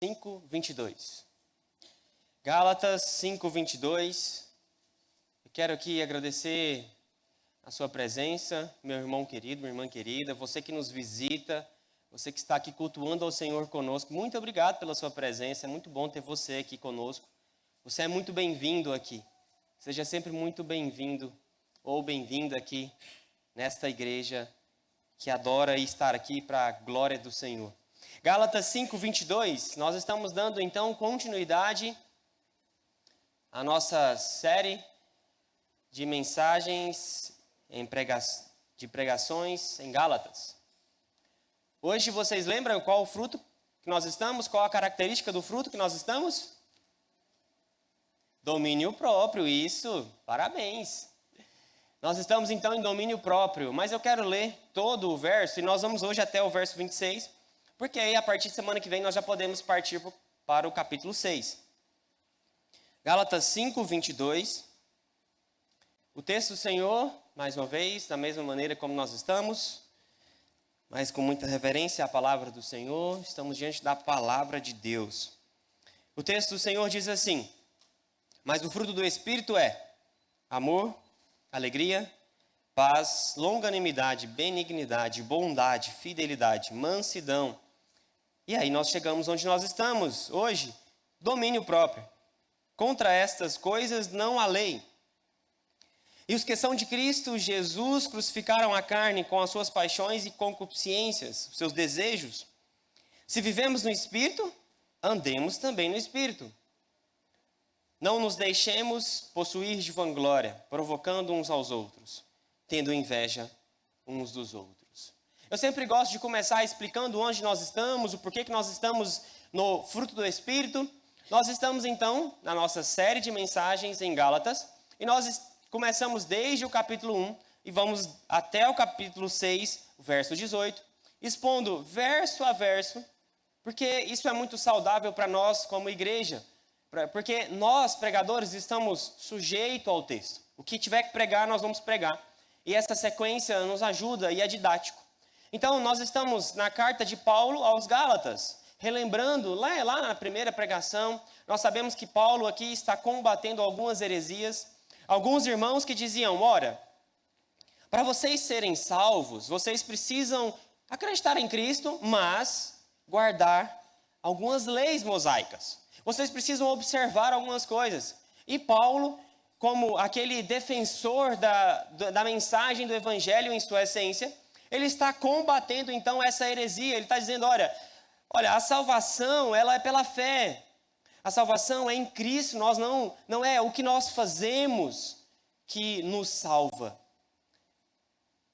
5:22. Gálatas 5:22. Eu quero aqui agradecer a sua presença, meu irmão querido, minha irmã querida, você que nos visita, você que está aqui cultuando ao Senhor conosco. Muito obrigado pela sua presença, é muito bom ter você aqui conosco. Você é muito bem-vindo aqui. Seja sempre muito bem-vindo ou bem-vinda aqui nesta igreja que adora estar aqui para a glória do Senhor. Gálatas 5:22, nós estamos dando então continuidade à nossa série de mensagens de pregações em Gálatas. Hoje vocês lembram qual o fruto que nós estamos? Qual a característica do fruto que nós estamos? Domínio próprio, isso, parabéns. Nós estamos então em domínio próprio, mas eu quero ler todo o verso e nós vamos hoje até o verso 26, porque aí a partir de semana que vem nós já podemos partir para o capítulo 6. Gálatas 5:22. O texto do Senhor, mais uma vez, da mesma maneira como nós estamos, mas com muita reverência à palavra do Senhor, estamos diante da palavra de Deus. O texto do Senhor diz assim: mas o fruto do Espírito é amor, alegria, paz, longanimidade, benignidade, bondade, fidelidade, mansidão. E aí nós chegamos onde nós estamos hoje, domínio próprio. Contra estas coisas não há lei. E os que são de Cristo Jesus crucificaram a carne com as suas paixões e concupiscências, os seus desejos. Se vivemos no Espírito, andemos também no Espírito. Não nos deixemos possuir de vanglória, provocando uns aos outros, tendo inveja uns dos outros. Eu sempre gosto de começar explicando onde nós estamos, o porquê que nós estamos no fruto do Espírito. Nós estamos então na nossa série de mensagens em Gálatas, e nós começamos desde o capítulo 1 e vamos até o capítulo 6, verso 18, expondo verso a verso, porque isso é muito saudável para nós como igreja. Porque nós, pregadores, estamos sujeitos ao texto. O que tiver que pregar, nós vamos pregar. E essa sequência nos ajuda e é didático. Então, nós estamos na carta de Paulo aos Gálatas. Relembrando, lá na primeira pregação, nós sabemos que Paulo aqui está combatendo algumas heresias. Alguns irmãos que diziam, ora, para vocês serem salvos, vocês precisam acreditar em Cristo, mas guardar algumas leis mosaicas. Vocês precisam observar algumas coisas. E Paulo, como aquele defensor da mensagem do Evangelho em sua essência, ele está combatendo então essa heresia. Ele está dizendo, olha, a salvação ela é pela fé. A salvação é em Cristo, não é o que nós fazemos que nos salva.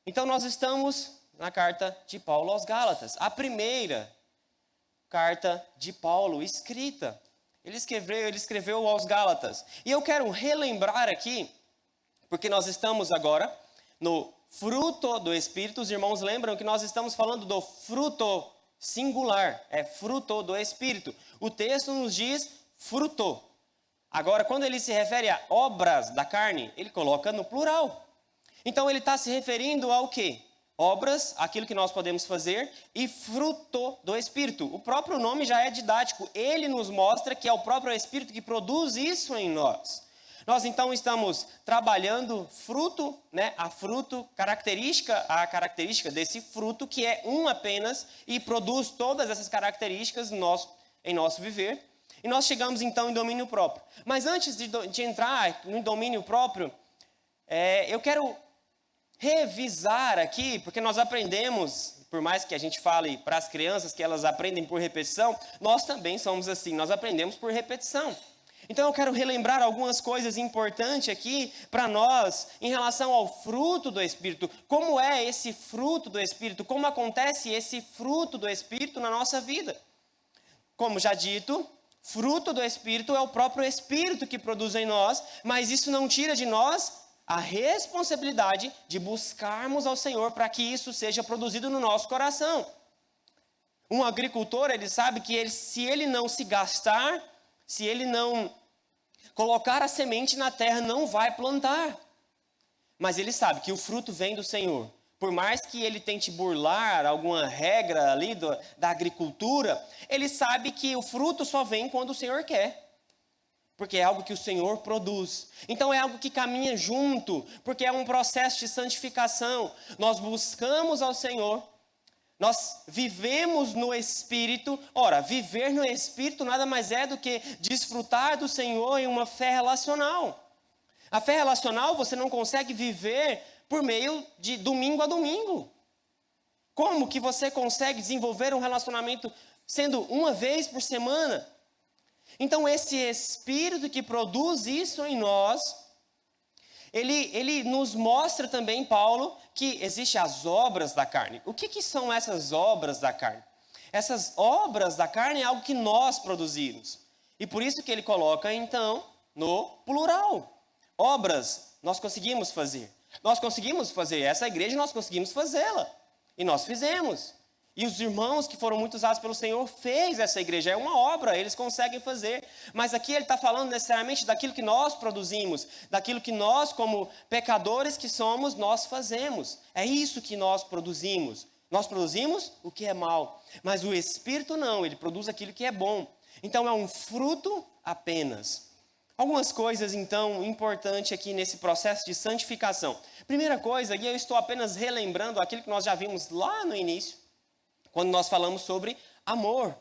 Então nós estamos na carta de Paulo aos Gálatas. A primeira carta de Paulo escrita. Ele escreveu aos Gálatas. E eu quero relembrar aqui, porque nós estamos agora no fruto do Espírito. Os irmãos lembram que nós estamos falando do fruto singular. É fruto do Espírito. O texto nos diz fruto. Agora, quando ele se refere a obras da carne, ele coloca no plural. Então, ele está se referindo ao quê? Obras, aquilo que nós podemos fazer, e fruto do Espírito. O próprio nome já é didático. Ele nos mostra que é o próprio Espírito que produz isso em nós. Nós então estamos trabalhando fruto, a característica desse fruto, que é um apenas, e produz todas essas características em nosso viver. E nós chegamos então em domínio próprio. Mas antes de entrar no domínio próprio, eu quero revisar aqui, porque nós aprendemos, por mais que a gente fale para as crianças que elas aprendem por repetição, nós também somos assim, nós aprendemos por repetição. Então eu quero relembrar algumas coisas importantes aqui para nós em relação ao fruto do Espírito. Como é esse fruto do Espírito? Como acontece esse fruto do Espírito na nossa vida? Como já dito, fruto do Espírito é o próprio Espírito que produz em nós, mas isso não tira de nós a responsabilidade de buscarmos ao Senhor para que isso seja produzido no nosso coração. Um agricultor, ele sabe que se ele não se gastar, se ele não colocar a semente na terra, não vai plantar. Mas ele sabe que o fruto vem do Senhor. por mais que ele tente burlar alguma regra ali da agricultura, ele sabe que o fruto só vem quando o Senhor quer. Porque é algo que o Senhor produz. Então é algo que caminha junto, porque é um processo de santificação. Nós buscamos ao Senhor, nós vivemos no Espírito. Ora, viver no Espírito nada mais é do que desfrutar do Senhor em uma fé relacional. A fé relacional você não consegue viver por meio de domingo a domingo. Como que você consegue desenvolver um relacionamento sendo uma vez por semana? Então esse Espírito que produz isso em nós, ele nos mostra também, Paulo, que existem as obras da carne. O que são essas obras da carne? Essas obras da carne é algo que nós produzimos. E por isso que ele coloca, então, no plural. Obras nós conseguimos fazer. Nós conseguimos fazer essa igreja, nós conseguimos fazê-la. E nós fizemos. E os irmãos que foram muito usados pelo Senhor fez essa igreja. É uma obra, eles conseguem fazer. Mas aqui ele está falando necessariamente daquilo que nós produzimos. Daquilo que nós, como pecadores que somos, nós fazemos. É isso que nós produzimos. Nós produzimos o que é mal. Mas o Espírito não, ele produz aquilo que é bom. Então é um fruto apenas. Algumas coisas, então, importantes aqui nesse processo de santificação. Primeira coisa, e eu estou apenas relembrando aquilo que nós já vimos lá no início, quando nós falamos sobre amor.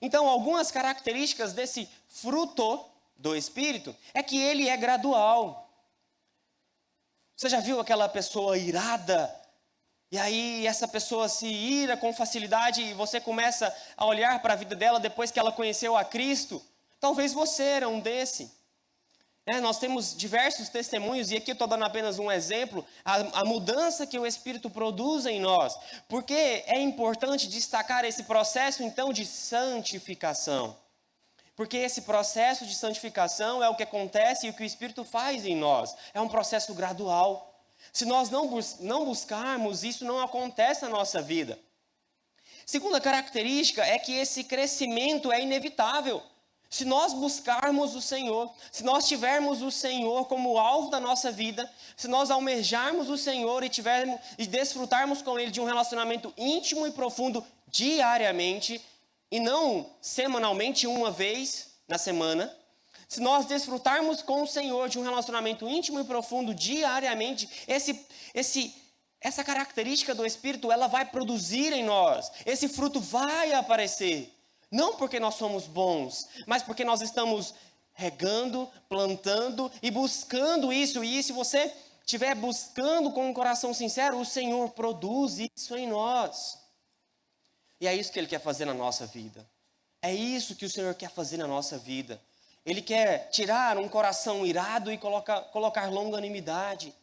Então, algumas características desse fruto do Espírito é que ele é gradual. Você já viu aquela pessoa irada? E aí essa pessoa se ira com facilidade e você começa a olhar para a vida dela depois que ela conheceu a Cristo? Talvez você era um desse. Nós temos diversos testemunhos, e aqui eu estou dando apenas um exemplo, a mudança que o Espírito produz em nós. Porque é importante destacar esse processo, então, de santificação. Porque esse processo de santificação é o que acontece e o que o Espírito faz em nós. É um processo gradual. Se nós não buscarmos, isso não acontece na nossa vida. Segunda característica é que esse crescimento é inevitável. Se nós buscarmos o Senhor, se nós tivermos o Senhor como alvo da nossa vida, se nós almejarmos o Senhor e desfrutarmos com Ele de um relacionamento íntimo e profundo diariamente, e não semanalmente, uma vez na semana, se nós desfrutarmos com o Senhor de um relacionamento íntimo e profundo diariamente, essa característica do Espírito, ela vai produzir em nós, esse fruto vai aparecer. Não porque nós somos bons, mas porque nós estamos regando, plantando e buscando isso. E se você estiver buscando com um coração sincero, o Senhor produz isso em nós. E é isso que Ele quer fazer na nossa vida. É isso que o Senhor quer fazer na nossa vida. Ele quer tirar um coração irado e colocar longanimidade.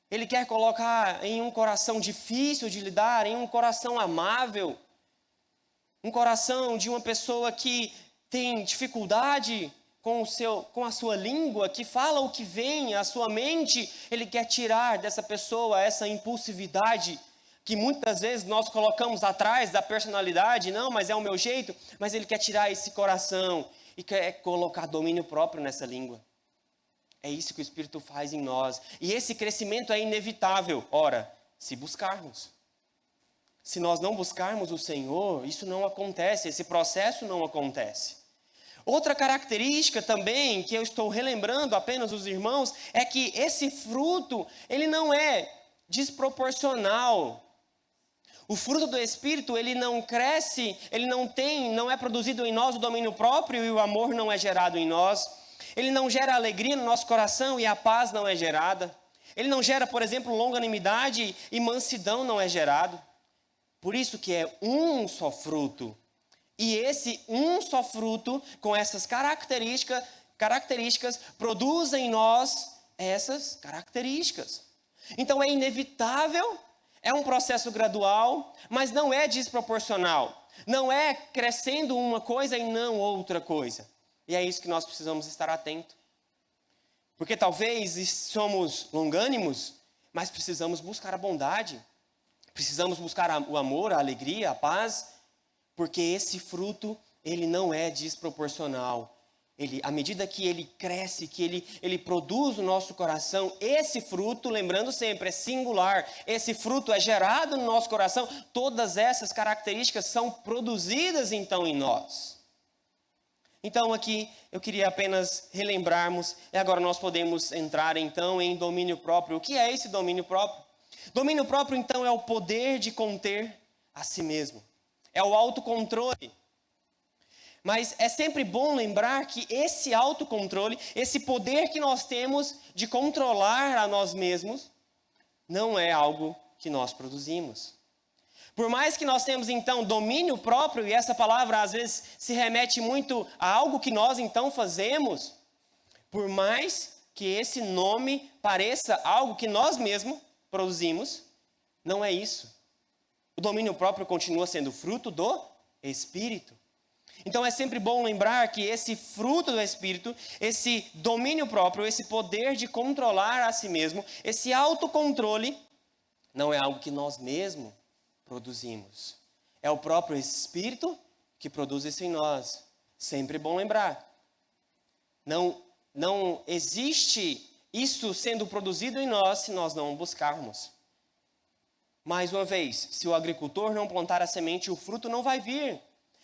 Ele quer colocar em um coração difícil de lidar, em um coração amável. Um coração de uma pessoa que tem dificuldade com a sua língua, que fala o que vem à sua mente. Ele quer tirar dessa pessoa essa impulsividade que muitas vezes nós colocamos atrás da personalidade. Não, mas é o meu jeito. Mas Ele quer tirar esse coração e quer colocar domínio próprio nessa língua. É isso que o Espírito faz em nós. E esse crescimento é inevitável. Ora, se buscarmos. Se nós não buscarmos o Senhor, isso não acontece, esse processo não acontece. Outra característica também, que eu estou relembrando apenas os irmãos, é que esse fruto, ele não é desproporcional. O fruto do Espírito, ele não cresce, ele não é produzido em nós o domínio próprio e o amor não é gerado em nós. Ele não gera alegria no nosso coração e a paz não é gerada. Ele não gera, por exemplo, longanimidade e mansidão não é gerado. Por isso que é um só fruto. E esse um só fruto, com essas características, produz em nós essas características. Então é inevitável, é um processo gradual, mas não é desproporcional. Não é crescendo uma coisa e não outra coisa. E é isso que nós precisamos estar atentos. Porque talvez somos longânimos, mas precisamos buscar a bondade. Precisamos buscar o amor, a alegria, a paz, porque esse fruto, ele não é desproporcional. à medida que ele cresce, que ele produz no nosso coração, esse fruto, lembrando sempre, é singular, esse fruto é gerado no nosso coração, todas essas características são produzidas então em nós. Então aqui eu queria apenas relembrarmos, e agora nós podemos entrar então em domínio próprio. O que é esse domínio próprio? Domínio próprio então é o poder de conter a si mesmo, é o autocontrole. Mas é sempre bom lembrar que esse autocontrole, esse poder que nós temos de controlar a nós mesmos, não é algo que nós produzimos. Por mais que nós temos então domínio próprio, e essa palavra às vezes se remete muito a algo que nós então fazemos, por mais que esse nome pareça algo que nós mesmos produzimos, não é isso. O domínio próprio continua sendo fruto do Espírito. Então é sempre bom lembrar que esse fruto do Espírito, esse domínio próprio, esse poder de controlar a si mesmo, esse autocontrole, não é algo que nós mesmos produzimos. É o próprio Espírito que produz isso em nós. Sempre bom lembrar. Não existe isso sendo produzido em nós se nós não buscarmos. Mais uma vez, se o agricultor não plantar a semente, o fruto não vai vir.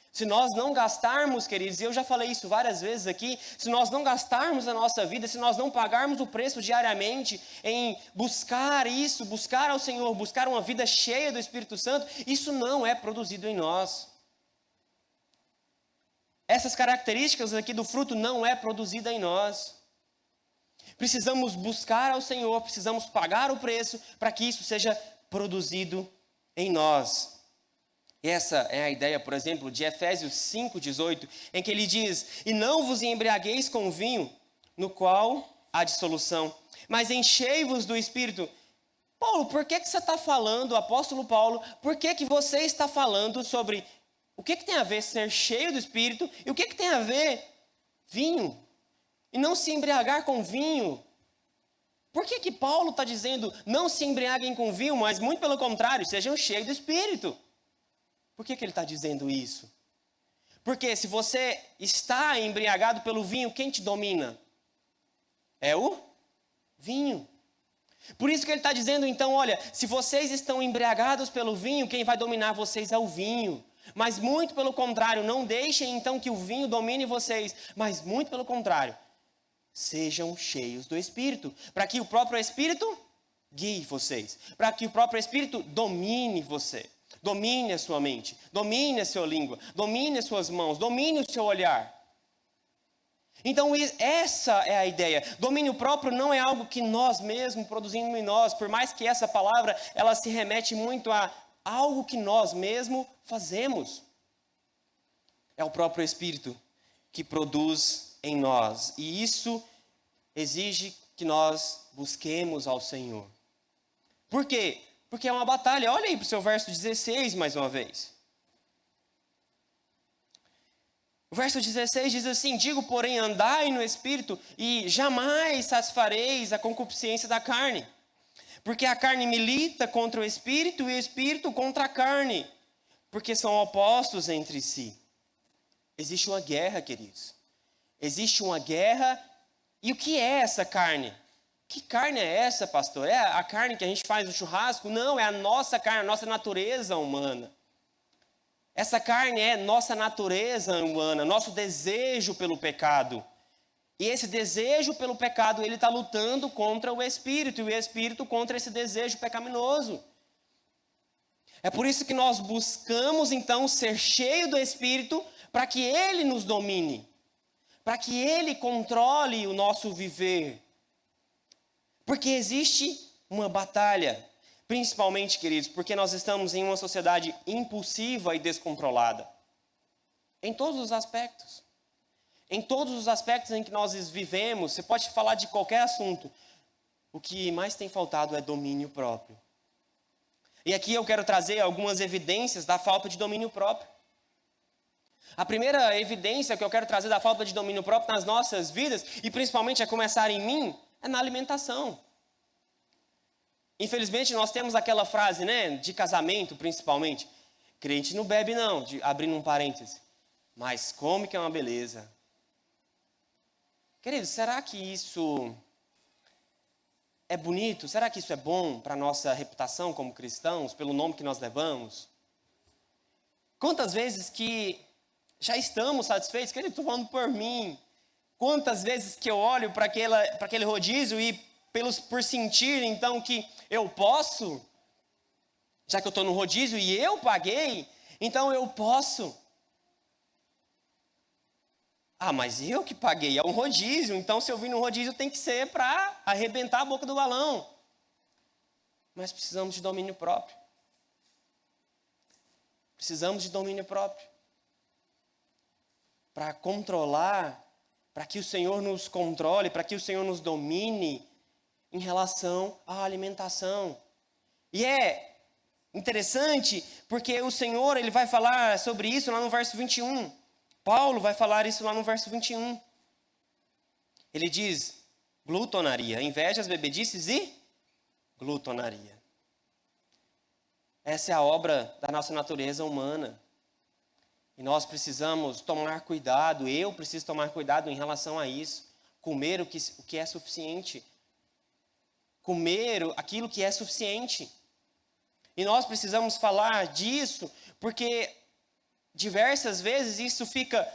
Se nós não gastarmos, queridos, e eu já falei isso várias vezes aqui, se nós não gastarmos a nossa vida, se nós não pagarmos o preço diariamente em buscar isso, buscar ao Senhor, buscar uma vida cheia do Espírito Santo, isso não é produzido em nós. Essas características aqui do fruto não é produzida em nós. Precisamos buscar ao Senhor, precisamos pagar o preço para que isso seja produzido em nós. Essa é a ideia, por exemplo, de Efésios 5,18, em que ele diz: e não vos embriagueis com vinho, no qual há dissolução, mas enchei-vos do Espírito. Paulo, por que você está falando, apóstolo Paulo, por que você está falando sobre o que tem a ver ser cheio do Espírito e o que tem a ver vinho? E não se embriagar com vinho. Por que Paulo está dizendo não se embriaguem com vinho, mas muito pelo contrário, sejam cheios do Espírito? Por que ele está dizendo isso? Porque se você está embriagado pelo vinho, quem te domina? É o vinho. Por isso que ele está dizendo então, olha, se vocês estão embriagados pelo vinho, quem vai dominar vocês é o vinho. Mas muito pelo contrário, não deixem então que o vinho domine vocês, mas muito pelo contrário, sejam cheios do Espírito, para que o próprio Espírito guie vocês, para que o próprio Espírito domine você. Domine a sua mente, domine a sua língua, domine as suas mãos, domine o seu olhar. Então essa é a ideia. Domínio próprio não é algo que nós mesmos produzimos em nós, por mais que essa palavra ela se remete muito a algo que nós mesmos fazemos. É o próprio Espírito que produz em nós, e isso exige que nós busquemos ao Senhor. Por quê? Porque é uma batalha. Olha aí para o seu verso 16 mais uma vez. O verso 16 diz assim: digo, porém, andai no Espírito e jamais satisfareis a concupiscência da carne. Porque a carne milita contra o Espírito e o Espírito contra a carne. Porque são opostos entre si. Existe uma guerra, queridos. Existe uma guerra. E o que é essa carne? Que carne é essa, pastor? É a carne que a gente faz no churrasco? Não, é a nossa carne, a nossa natureza humana. Essa carne é nossa natureza humana, nosso desejo pelo pecado. E esse desejo pelo pecado, ele está lutando contra o Espírito, e o Espírito contra esse desejo pecaminoso. É por isso que nós buscamos, então, ser cheio do Espírito, para que Ele nos domine, para que Ele controle o nosso viver. Porque existe uma batalha, principalmente, queridos, porque nós estamos em uma sociedade impulsiva e descontrolada. Em todos os aspectos. Em todos os aspectos em que nós vivemos, você pode falar de qualquer assunto. O que mais tem faltado é domínio próprio. E aqui eu quero trazer algumas evidências da falta de domínio próprio. A primeira evidência que eu quero trazer da falta de domínio próprio nas nossas vidas, e principalmente a começar em mim, é na alimentação. Infelizmente nós temos aquela frase, né, de casamento principalmente: crente não bebe não, abrindo um parêntese, mas come que é uma beleza. Queridos, será que isso é bonito? Será que isso é bom para a nossa reputação como cristãos, pelo nome que nós levamos? Quantas vezes que já estamos satisfeitos? Querido, estou falando por mim. Quantas vezes que eu olho para aquele rodízio e por sentir então que eu posso, já que eu estou no rodízio e eu paguei, então eu posso. Ah, mas eu que paguei, é um rodízio, então se eu vir no rodízio tem que ser para arrebentar a boca do balão. Mas precisamos de domínio próprio. Precisamos de domínio próprio. Para controlar, para que o Senhor nos controle, para que o Senhor nos domine em relação à alimentação. E é interessante porque o Senhor, ele vai falar sobre isso lá no verso 21. Paulo vai falar isso lá no verso 21. Ele diz: glutonaria, invejas, bebedices e glutonaria. Essa é a obra da nossa natureza humana. E nós precisamos tomar cuidado, eu preciso tomar cuidado em relação a isso. Comer o que é suficiente. Comer aquilo que é suficiente. E nós precisamos falar disso, porque diversas vezes isso fica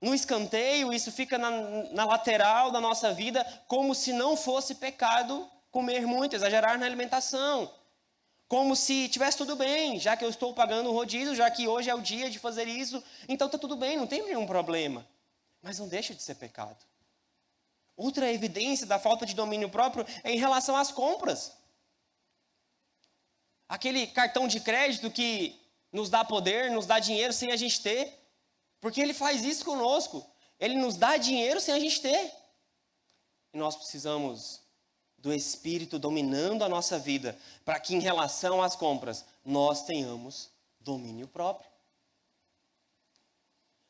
no escanteio, isso fica na lateral da nossa vida, como se não fosse pecado comer muito, exagerar na alimentação. Como se tivesse tudo bem, já que eu estou pagando o rodízio, já que hoje é o dia de fazer isso, então está tudo bem, não tem nenhum problema. Mas não deixa de ser pecado. Outra evidência da falta de domínio próprio é em relação às compras. Aquele cartão de crédito que nos dá poder, nos dá dinheiro sem a gente ter. Porque ele faz isso conosco. Ele nos dá dinheiro sem a gente ter. E nós precisamos do Espírito dominando a nossa vida, para que em relação às compras, nós tenhamos domínio próprio.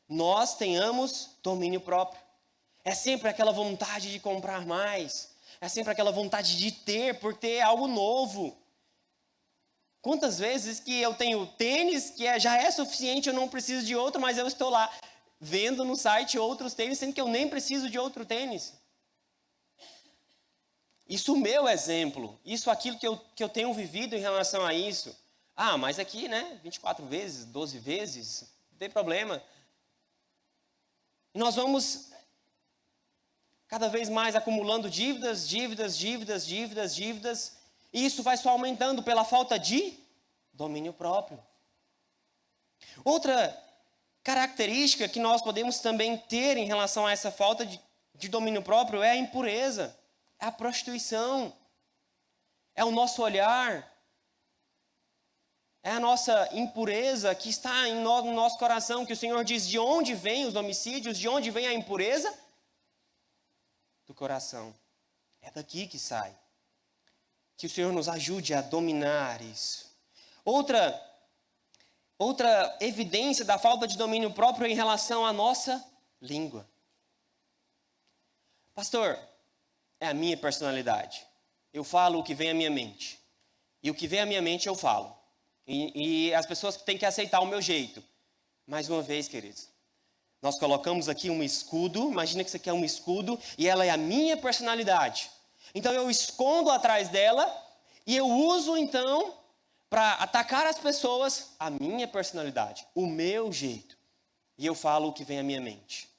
Nós tenhamos domínio próprio. É sempre aquela vontade de comprar mais. É sempre aquela vontade de ter, por ter algo novo. Quantas vezes que eu tenho tênis, que já é suficiente, eu não preciso de outro, mas eu estou lá vendo no site outros tênis, sendo que eu nem preciso de outro tênis. Isso meu exemplo, isso aquilo que eu tenho vivido em relação a isso. Ah, mas aqui, né, 24 vezes, 12 vezes, não tem problema. E nós vamos cada vez mais acumulando dívidas, e isso vai só aumentando pela falta de domínio próprio. Outra característica que nós podemos também ter em relação a essa falta de domínio próprio é a impureza, é a prostituição, é o nosso olhar, é a nossa impureza que está no nosso coração, que o Senhor diz: de onde vêm os homicídios, de onde vem a impureza? Do coração. É daqui que sai. Que o Senhor nos ajude a dominar isso. Outra evidência da falta de domínio próprio é em relação à nossa língua. Pastor, é a minha personalidade. Eu falo o que vem à minha mente. E o que vem à minha mente eu falo. E as pessoas têm que aceitar o meu jeito. Mais uma vez, queridos, nós colocamos aqui um escudo. Imagina que isso aqui é um escudo e ela é a minha personalidade. Então eu escondo atrás dela e eu uso então para atacar as pessoas a minha personalidade, o meu jeito. E eu falo o que vem à minha mente.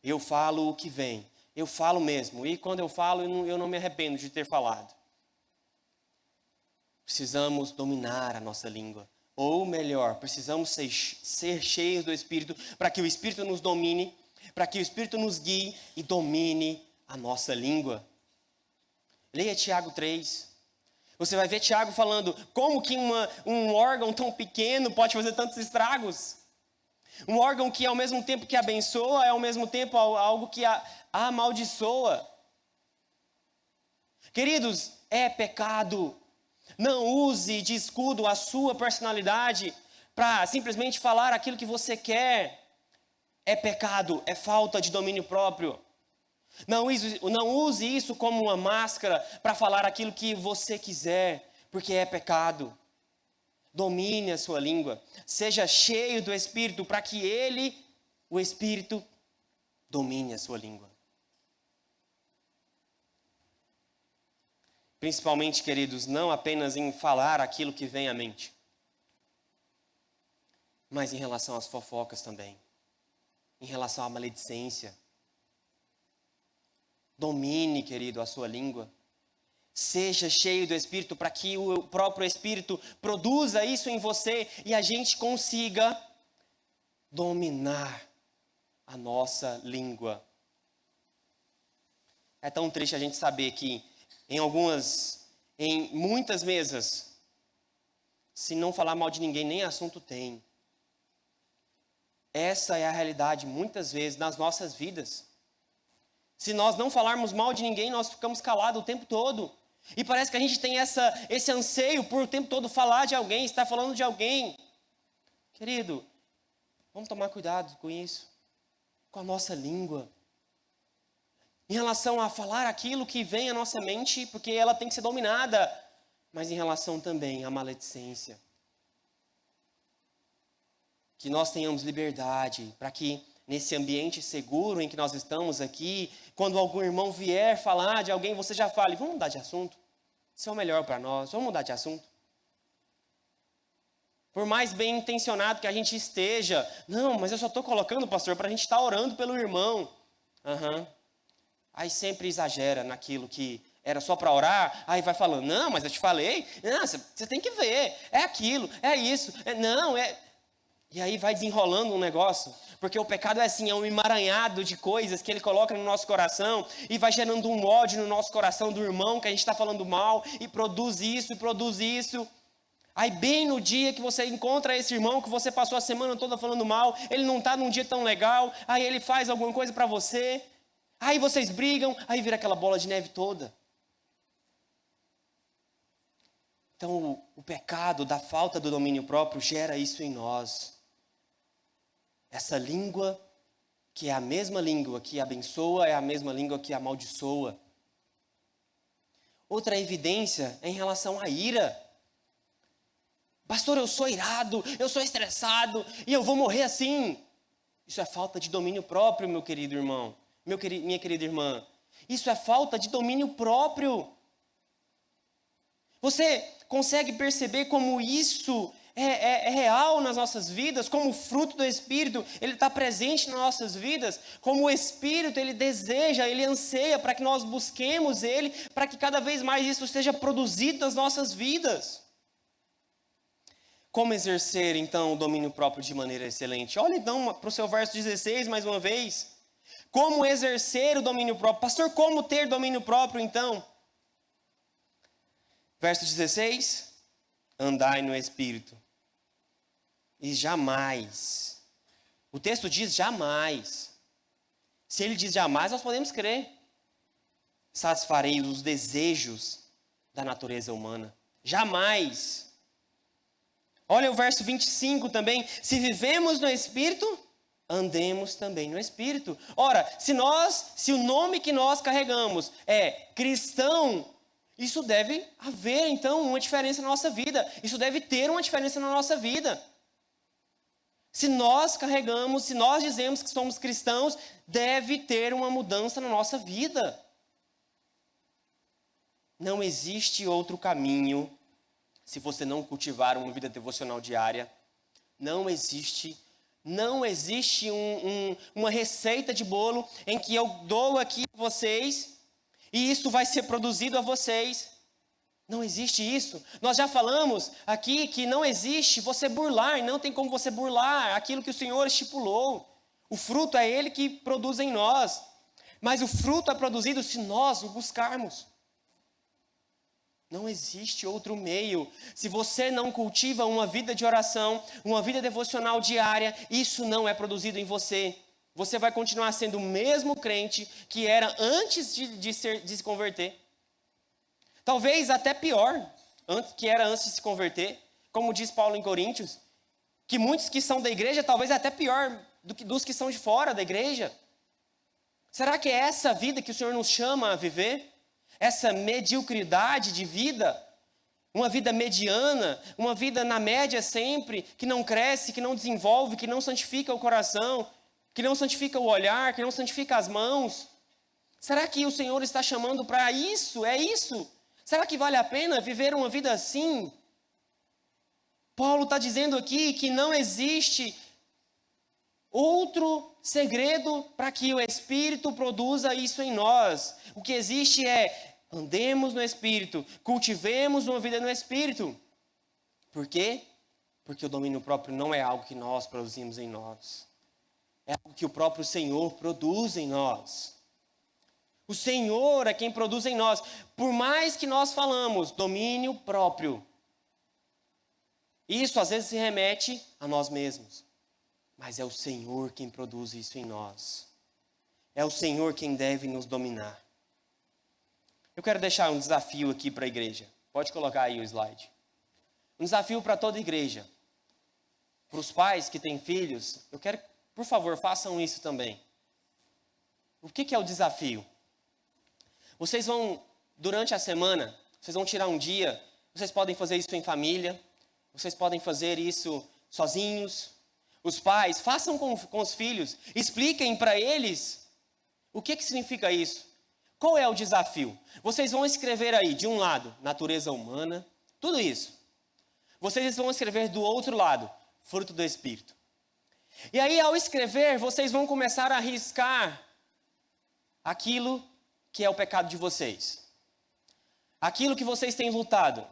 Eu falo o que vem. Eu falo mesmo. E quando eu falo, eu não me arrependo de ter falado. Precisamos dominar a nossa língua. Ou melhor, precisamos ser cheios do Espírito para que o Espírito nos domine, para que o Espírito nos guie e domine a nossa língua. Leia Tiago 3. Você vai ver Tiago falando como que um órgão tão pequeno pode fazer tantos estragos. Um órgão que ao mesmo tempo que abençoa, é ao mesmo tempo algo que amaldiçoa. Queridos, é pecado. Não use de escudo a sua personalidade para simplesmente falar aquilo que você quer. É pecado, é falta de domínio próprio. Não use isso como uma máscara para falar aquilo que você quiser, porque é pecado. Domine a sua língua. Seja cheio do Espírito para que o Espírito, domine a sua língua. Principalmente, queridos, não apenas em falar aquilo que vem à mente, mas em relação às fofocas também, em relação à maledicência. Domine, querido, a sua língua. Seja cheio do Espírito para que o próprio Espírito produza isso em você e a gente consiga dominar a nossa língua. É tão triste a gente saber que em muitas mesas, se não falar mal de ninguém, nem assunto tem. Essa é a realidade muitas vezes nas nossas vidas. Se nós não falarmos mal de ninguém, nós ficamos calados o tempo todo. E parece que a gente tem esse anseio por o tempo todo falar de alguém, estar falando de alguém. Querido, vamos tomar cuidado com isso, com a nossa língua. Em relação a falar aquilo que vem à nossa mente, porque ela tem que ser dominada, mas em relação também à maledicência. Que nós tenhamos liberdade para que nesse ambiente seguro em que nós estamos aqui, quando algum irmão vier falar de alguém, você já fale, vamos mudar de assunto? Isso é o melhor para nós, vamos mudar de assunto. Por mais bem intencionado que a gente esteja, não, mas eu só estou colocando, pastor, para a gente estar orando pelo irmão. Aí sempre exagera naquilo que era só para orar, aí vai falando, não, mas eu te falei, não, você tem que ver, é aquilo, é isso, E aí vai desenrolando um negócio, porque o pecado é assim, é um emaranhado de coisas que ele coloca no nosso coração e vai gerando um ódio no nosso coração do irmão que a gente está falando mal e produz isso. Aí bem no dia que você encontra esse irmão que você passou a semana toda falando mal, ele não está num dia tão legal, aí ele faz alguma coisa para você, aí vocês brigam, aí vira aquela bola de neve toda. Então o pecado da falta do domínio próprio gera isso em nós. Essa língua, que é a mesma língua que abençoa, é a mesma língua que amaldiçoa. Outra evidência é em relação à ira. Pastor, eu sou irado, eu sou estressado e eu vou morrer assim. Isso é falta de domínio próprio, meu querido irmão, minha querida irmã. Isso é falta de domínio próprio. Você consegue perceber como isso é real nas nossas vidas, como o fruto do Espírito, ele está presente nas nossas vidas, como o Espírito, ele deseja, ele anseia para que nós busquemos ele, para que cada vez mais isso seja produzido nas nossas vidas. Como exercer, então, o domínio próprio de maneira excelente? Olha, então, para o seu verso 16, mais uma vez. Como exercer o domínio próprio? Pastor, como ter domínio próprio, então? Verso 16. Andai no Espírito. E jamais. O texto diz jamais. Se ele diz jamais, nós podemos crer. Satisfareis os desejos da natureza humana. Jamais. Olha o verso 25 também. Se vivemos no Espírito, andemos também no Espírito. Ora, se o nome que nós carregamos é cristão, isso deve haver, então, uma diferença na nossa vida. Isso deve ter uma diferença na nossa vida. Se nós carregamos, se nós dizemos que somos cristãos, deve ter uma mudança na nossa vida. Não existe outro caminho se você não cultivar uma vida devocional diária. Não existe uma receita de bolo em que eu dou aqui a vocês e isso vai ser produzido a vocês. Não existe isso. Nós já falamos aqui que não existe você burlar, não tem como você burlar aquilo que o Senhor estipulou. O fruto é Ele que produz em nós. Mas o fruto é produzido se nós o buscarmos. Não existe outro meio. Se você não cultiva uma vida de oração, uma vida devocional diária, isso não é produzido em você. Você vai continuar sendo o mesmo crente que era antes de se converter. Talvez até pior, que era antes de se converter. Como diz Paulo em Coríntios, que muitos que são da igreja, talvez até pior do que dos que são de fora da igreja. Será que é essa vida que o Senhor nos chama a viver? Essa mediocridade de vida? Uma vida mediana, uma vida na média sempre, que não cresce, que não desenvolve, que não santifica o coração, que não santifica o olhar, que não santifica as mãos? Será que o Senhor está chamando para isso? É isso? Será que vale a pena viver uma vida assim? Paulo está dizendo aqui que não existe outro segredo para que o Espírito produza isso em nós. O que existe é, andemos no Espírito, cultivemos uma vida no Espírito. Por quê? Porque o domínio próprio não é algo que nós produzimos em nós. É algo que o próprio Senhor produz em nós. O Senhor é quem produz em nós. Por mais que nós falamos domínio próprio, isso às vezes se remete a nós mesmos. Mas é o Senhor quem produz isso em nós. É o Senhor quem deve nos dominar. Eu quero deixar um desafio aqui para a igreja. Pode colocar aí o slide. Um desafio para toda a igreja. Para os pais que têm filhos, eu quero, por favor, façam isso também. O que é o desafio? Vocês vão, durante a semana, vocês vão tirar um dia, vocês podem fazer isso em família, vocês podem fazer isso sozinhos. Os pais, façam com os filhos, expliquem para eles o que significa isso. Qual é o desafio? Vocês vão escrever aí, de um lado, natureza humana, tudo isso. Vocês vão escrever do outro lado, fruto do Espírito. E aí, ao escrever, vocês vão começar a riscar aquilo que é o pecado de vocês. Aquilo que vocês têm lutado.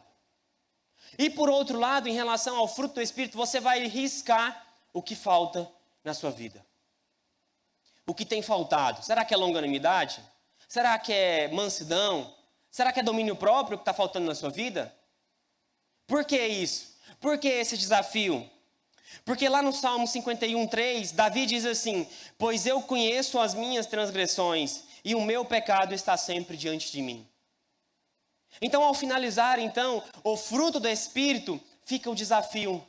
E por outro lado, em relação ao fruto do Espírito, você vai riscar o que falta na sua vida. O que tem faltado? Será que é longanimidade? Será que é mansidão? Será que é domínio próprio que está faltando na sua vida? Por que isso? Por que esse desafio? Porque lá no Salmo 51:3, Davi diz assim: pois eu conheço as minhas transgressões e o meu pecado está sempre diante de mim. Então, ao finalizar, o fruto do Espírito, fica o desafio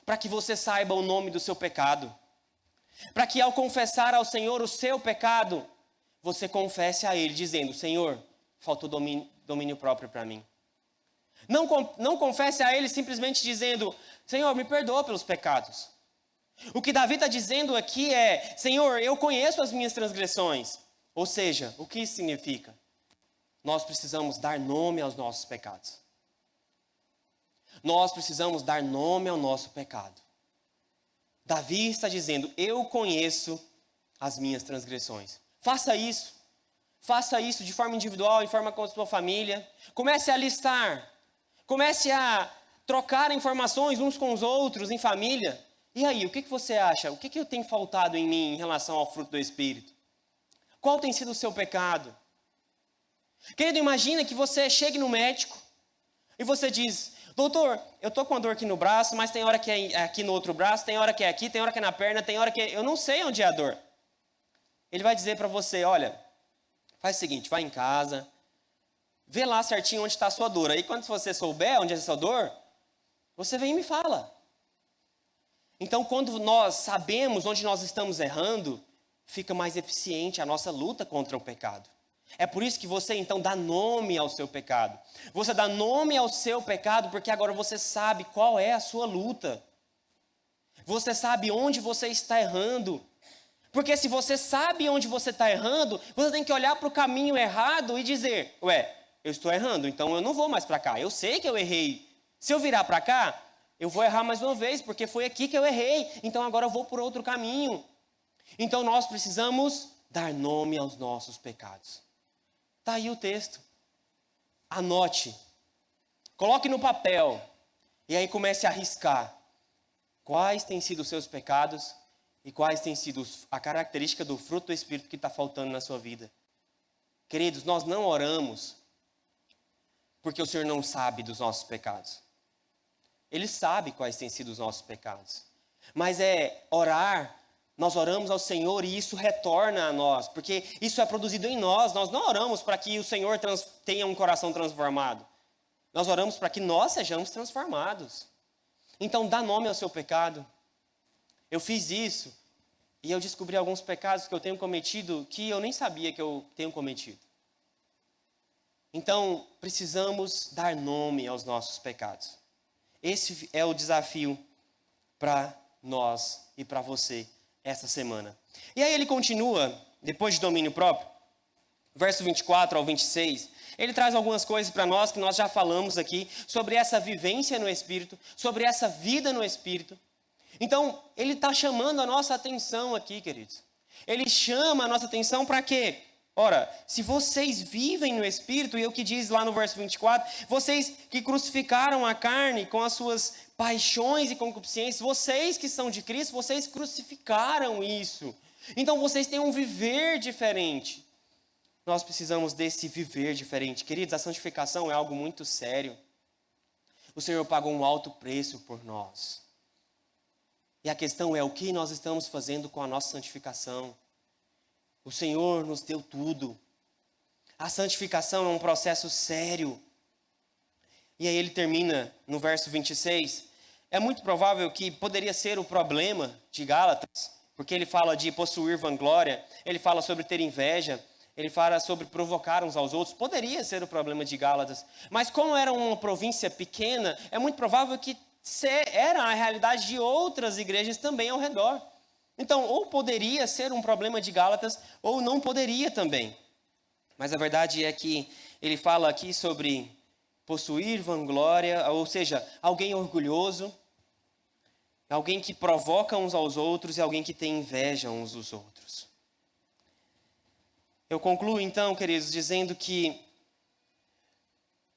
para que você saiba o nome do seu pecado. Para que ao confessar ao Senhor o seu pecado, você confesse a Ele, dizendo: Senhor, faltou domínio próprio para mim. Não confesse a Ele simplesmente dizendo: Senhor, me perdoa pelos pecados. O que Davi está dizendo aqui é: Senhor, eu conheço as minhas transgressões. Ou seja, o que isso significa? Nós precisamos dar nome aos nossos pecados. Nós precisamos dar nome ao nosso pecado. Davi está dizendo: eu conheço as minhas transgressões. Faça isso. Faça isso de forma individual, em forma com a sua família. Comece a listar. Comece a trocar informações uns com os outros em família. E aí, o que você acha? O que eu tenho faltado em mim em relação ao fruto do Espírito? Qual tem sido o seu pecado? Querido, imagina que você chegue no médico e você diz: doutor, eu estou com uma dor aqui no braço, mas tem hora que é aqui no outro braço, tem hora que é aqui, tem hora que é na perna, tem hora que é... eu não sei onde é a dor. Ele vai dizer para você: olha, faz o seguinte, vai em casa, vê lá certinho onde está a sua dor. Aí quando você souber onde é a sua dor, você vem e me fala. Então, quando nós sabemos onde nós estamos errando, fica mais eficiente a nossa luta contra o pecado. É por isso que você então dá nome ao seu pecado. Você dá nome ao seu pecado porque agora você sabe qual é a sua luta. Você sabe onde você está errando. Porque se você sabe onde você está errando, você tem que olhar para o caminho errado e dizer: ué, eu estou errando, então eu não vou mais para cá. Eu sei que eu errei. Se eu virar para cá, eu vou errar mais uma vez, porque foi aqui que eu errei. Então agora eu vou por outro caminho. Então nós precisamos dar nome aos nossos pecados. Está aí o texto. Anote. Coloque no papel. E aí comece a riscar. Quais têm sido os seus pecados e quais têm sido a característica do fruto do Espírito que está faltando na sua vida. Queridos, nós não oramos porque o Senhor não sabe dos nossos pecados. Ele sabe quais têm sido os nossos pecados. Mas é orar, nós oramos ao Senhor e isso retorna a nós, porque isso é produzido em nós. Nós não oramos para que o Senhor tenha um coração transformado. Nós oramos para que nós sejamos transformados. Então, dá nome ao seu pecado. Eu fiz isso e eu descobri alguns pecados que eu tenho cometido que eu nem sabia que eu tenho cometido. Então, precisamos dar nome aos nossos pecados. Esse é o desafio para nós e para você essa semana. E aí ele continua, depois de domínio próprio, verso 24 ao 26, ele traz algumas coisas para nós que nós já falamos aqui, sobre essa vivência no Espírito, sobre essa vida no Espírito. Então, ele está chamando a nossa atenção aqui, queridos. Ele chama a nossa atenção para quê? Ora, se vocês vivem no Espírito, e é o que diz lá no verso 24, vocês que crucificaram a carne com as suas paixões e concupiscências, vocês que são de Cristo, vocês crucificaram isso. Então, vocês têm um viver diferente. Nós precisamos desse viver diferente. Queridos, a santificação é algo muito sério. O Senhor pagou um alto preço por nós. E a questão é o que nós estamos fazendo com a nossa santificação. O Senhor nos deu tudo. A santificação é um processo sério. E aí ele termina no verso 26. É muito provável que poderia ser o problema de Gálatas, porque ele fala de possuir vanglória, ele fala sobre ter inveja, ele fala sobre provocar uns aos outros. Poderia ser o problema de Gálatas. Mas como era uma província pequena, é muito provável que era a realidade de outras igrejas também ao redor. Então, ou poderia ser um problema de Gálatas, ou não poderia também. Mas a verdade é que ele fala aqui sobre possuir vanglória, ou seja, alguém orgulhoso, alguém que provoca uns aos outros e alguém que tem inveja uns dos outros. Eu concluo então, queridos, dizendo que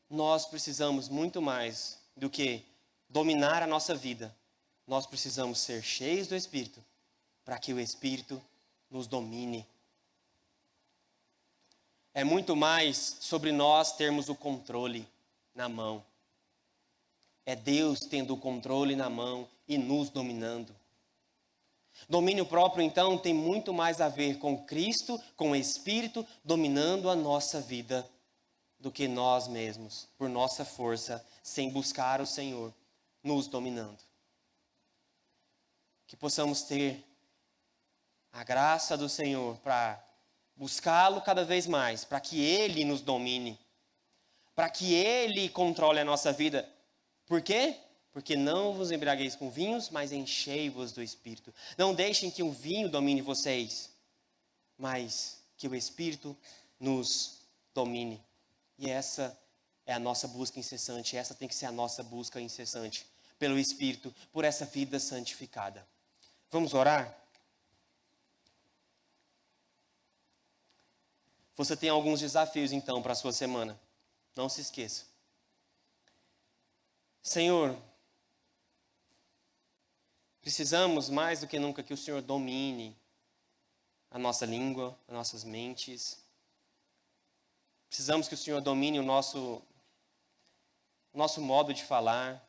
nós precisamos muito mais do que dominar a nossa vida. Nós precisamos ser cheios do Espírito, para que o Espírito nos domine. É muito mais sobre nós termos o controle na mão. É Deus tendo o controle na mão e nos dominando. Domínio próprio, então, tem muito mais a ver com Cristo, com o Espírito dominando a nossa vida, do que nós mesmos, por nossa força, sem buscar o Senhor, nos dominando. Que possamos ter a graça do Senhor para buscá-lo cada vez mais, para que Ele nos domine, para que Ele controle a nossa vida. Por quê? Porque não vos embriagueis com vinhos, mas enchei-vos do Espírito. Não deixem que um vinho domine vocês, mas que o Espírito nos domine. E essa é a nossa busca incessante, essa tem que ser a nossa busca incessante, pelo Espírito, por essa vida santificada. Vamos orar? Você tem alguns desafios, então, para a sua semana. Não se esqueça. Senhor, precisamos mais do que nunca que o Senhor domine a nossa língua, as nossas mentes. Precisamos que o Senhor domine o nosso modo de falar.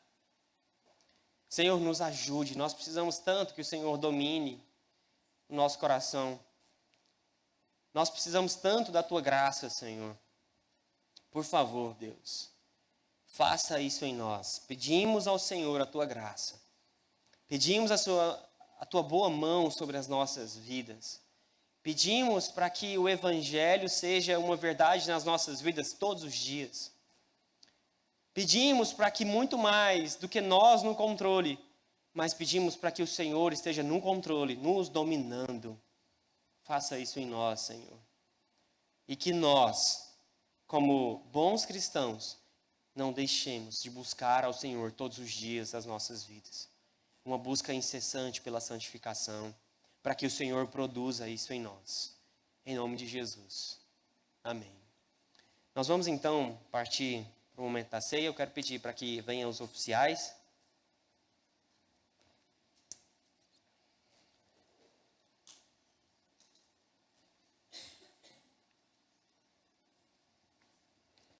Senhor, nos ajude. Nós precisamos tanto que o Senhor domine o nosso coração. Nós precisamos tanto da Tua graça, Senhor. Por favor, Deus, faça isso em nós. Pedimos ao Senhor a Tua graça. Pedimos a Tua boa mão sobre as nossas vidas. Pedimos para que o Evangelho seja uma verdade nas nossas vidas todos os dias. Pedimos para que muito mais do que nós no controle, mas pedimos para que o Senhor esteja no controle, nos dominando. Faça isso em nós, Senhor. E que nós, como bons cristãos, não deixemos de buscar ao Senhor todos os dias das nossas vidas. Uma busca incessante pela santificação, para que o Senhor produza isso em nós. Em nome de Jesus. Amém. Nós vamos então partir para o momento da ceia. Eu quero pedir para que venham os oficiais.